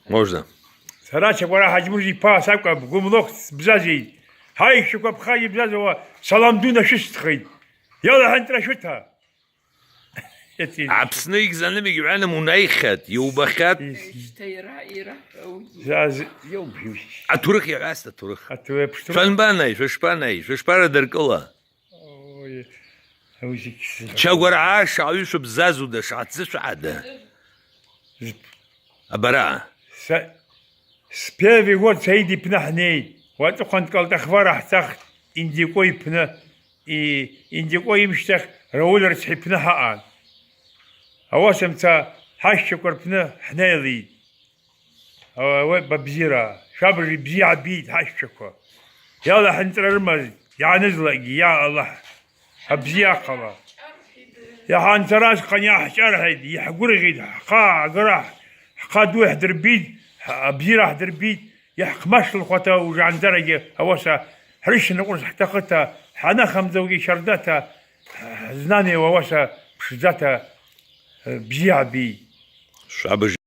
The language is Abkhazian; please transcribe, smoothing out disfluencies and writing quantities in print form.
Можно. Сарача вара хаджмуржи па саква гумлох бзази. Хай шуква пхай бзазова салам дуна шистхид. Яла хантра шута. Апсны игзаны мигвана мунайхат, юбахат. Атурых ягаста турых. Шанбанай, шпара деркола. Чагвара аш аюш бзазу да шатсы шада. Абара. Спеви год саиди пнахней. Вот он кал тахвара тах индикой пна и индикой мштах раулер тхипнаха. أواسمتا حش كربنا حنالي أو ببزيرة شابري بزيع بيت حشكوا يلا حنتر رمز يا نزلق يا الله أبزيع قلا يا حنتراس قنيا حشر هيدي يحقور غيد حقا قراح حقا دو حدر بيت أبزيرة حدر بيت يحق ماش الخوتا وجعن درجة أواسا حريش نقول احتقتها حنا خمزوجي شردتها زناني وواسا بشدتها بيع بي شعب